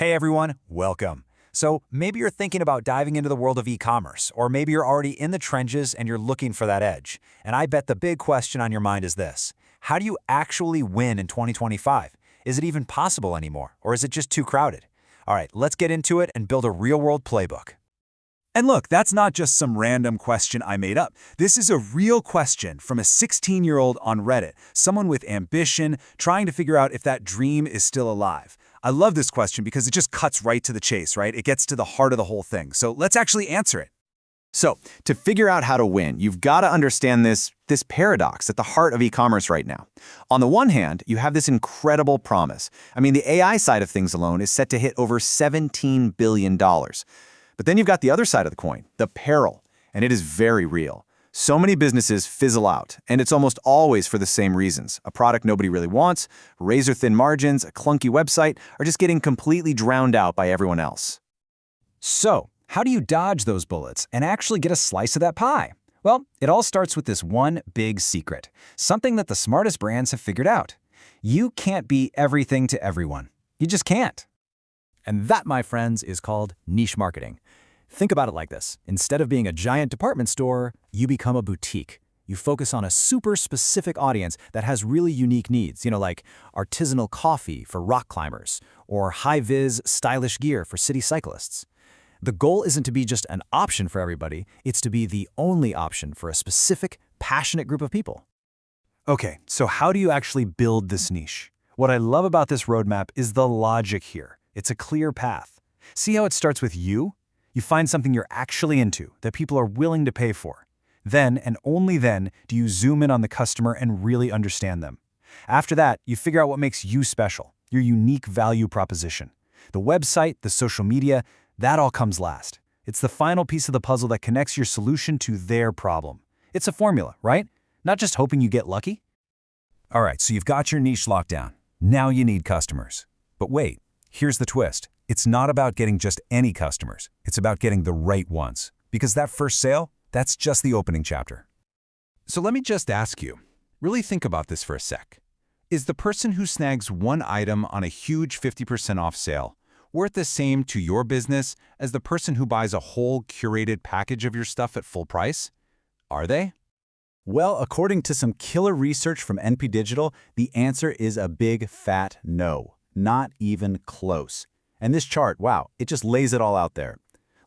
Hey everyone, welcome. So maybe you're thinking about diving into the world of e-commerce, or maybe you're already in the trenches and you're looking for that edge. And I bet the big question on your mind is this: how do you actually win in 2025? Is it even possible anymore, or is it just too crowded? All right, let's get into it and build a real-world playbook. And look, that's not just some random question I made up. This is a real question from a 16-year-old on Reddit, someone with ambition, trying to figure out if that dream is still alive. I love this question because it just cuts right to the chase, right? It gets to the heart of the whole thing. So let's actually answer it. So, to figure out how to win, you've got to understand this paradox at the heart of e-commerce right now. On the one hand, you have this incredible promise. I mean, the AI side of things alone is set to hit over $17 billion. But then you've got the other side of the coin, the peril, and it is very real. So many businesses fizzle out, and it's almost always for the same reasons. A product nobody really wants, razor-thin margins, a clunky website, or just getting completely drowned out by everyone else. So, how do you dodge those bullets and actually get a slice of that pie? Well, it all starts with this one big secret, something that the smartest brands have figured out. You can't be everything to everyone. You just can't. And that, my friends, is called niche marketing. Think about it like this. Instead of being a giant department store, you become a boutique. You focus on a super specific audience that has really unique needs, like artisanal coffee for rock climbers or high-vis, stylish gear for city cyclists. The goal isn't to be just an option for everybody, it's to be the only option for a specific, passionate group of people. Okay, so how do you actually build this niche? What I love about this roadmap is the logic here. It's a clear path. See how it starts with you? You find something you're actually into, that people are willing to pay for. Then, and only then, do you zoom in on the customer and really understand them. After that, you figure out what makes you special, your unique value proposition. The website, the social media, that all comes last. It's the final piece of the puzzle that connects your solution to their problem. It's a formula, right? Not just hoping you get lucky. All right, so you've got your niche locked down. Now you need customers. But wait, here's the twist. It's not about getting just any customers. It's about getting the right ones. Because that first sale, that's just the opening chapter. So let me just ask you, really think about this for a sec. Is the person who snags one item on a huge 50% off sale worth the same to your business as the person who buys a whole curated package of your stuff at full price? Are they? Well, according to some killer research from NP Digital, the answer is a big fat no. Not even close. And this chart, wow, it just lays it all out there.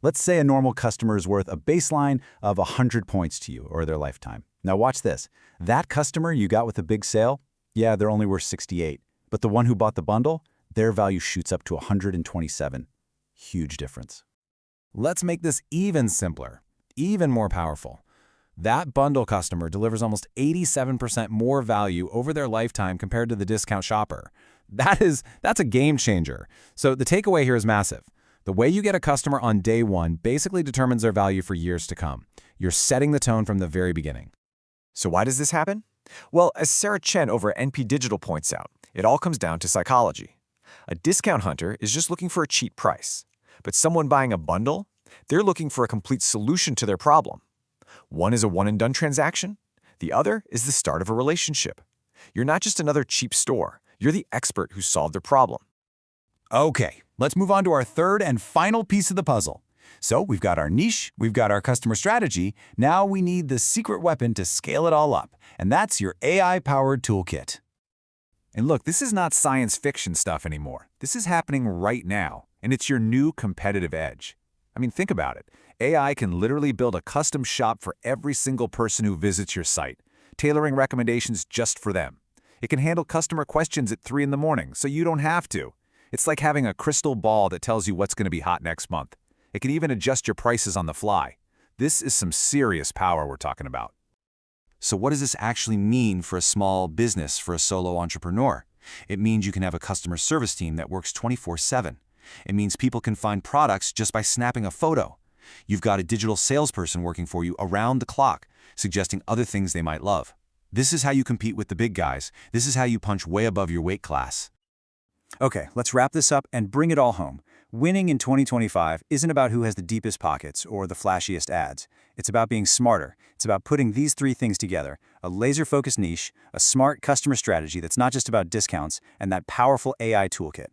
Let's say a normal customer is worth a baseline of 100 points to you or their lifetime. Now watch this. That customer you got with a big sale, yeah, they're only worth 68. But the one who bought the bundle, their value shoots up to 127. Huge difference. Let's make this even simpler, even more powerful. That bundle customer delivers almost 87% more value over their lifetime compared to the discount shopper. That's a game changer. So the takeaway here is massive. The way you get a customer on day one basically determines their value for years to come. You're setting the tone from the very beginning. So why does this happen? Well, as Sarah Chen over at NP Digital points out, it all comes down to psychology. A discount hunter is just looking for a cheap price. But someone buying a bundle, they're looking for a complete solution to their problem. One is a one-and-done transaction. The other is the start of a relationship. You're not just another cheap store. You're the expert who solved their problem. Okay, let's move on to our third and final piece of the puzzle. So we've got our niche, we've got our customer strategy, now we need the secret weapon to scale it all up, and that's your AI-powered toolkit. And look, this is not science fiction stuff anymore. This is happening right now, and it's your new competitive edge. I mean, think about it. AI can literally build a custom shop for every single person who visits your site, tailoring recommendations just for them. It can handle customer questions at 3 in the morning, so you don't have to. It's like having a crystal ball that tells you what's going to be hot next month. It can even adjust your prices on the fly. This is some serious power we're talking about. So what does this actually mean for a small business, for a solo entrepreneur? It means you can have a customer service team that works 24/7. It means people can find products just by snapping a photo. You've got a digital salesperson working for you around the clock, suggesting other things they might love. This is how you compete with the big guys. This is how you punch way above your weight class. Okay, let's wrap this up and bring it all home. Winning in 2025 isn't about who has the deepest pockets or the flashiest ads. It's about being smarter. It's about putting these three things together: a laser-focused niche, a smart customer strategy that's not just about discounts, and that powerful AI toolkit.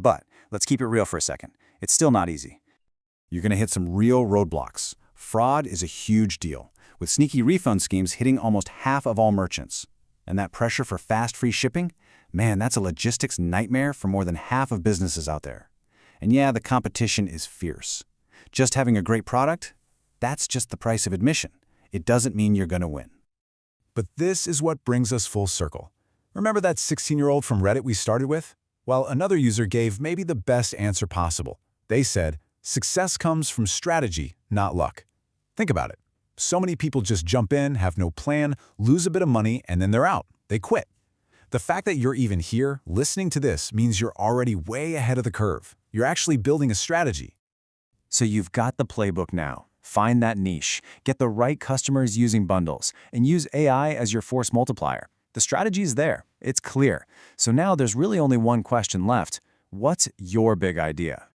But let's keep it real for a second. It's still not easy. You're going to hit some real roadblocks. Fraud is a huge deal, with sneaky refund schemes hitting almost half of all merchants. And that pressure for fast, free shipping? Man, that's a logistics nightmare for more than half of businesses out there. And yeah, the competition is fierce. Just having a great product? That's just the price of admission. It doesn't mean you're going to win. But this is what brings us full circle. Remember that 16-year-old from Reddit we started with? Well, another user gave maybe the best answer possible. They said, "Success comes from strategy, not luck." Think about it. So many people just jump in, have no plan, lose a bit of money, and then they're out. They quit. The fact that you're even here, listening to this, means you're already way ahead of the curve. You're actually building a strategy. So you've got the playbook now. Find that niche, get the right customers using bundles, and use AI as your force multiplier. The strategy is there. It's clear. So now there's really only one question left. What's your big idea?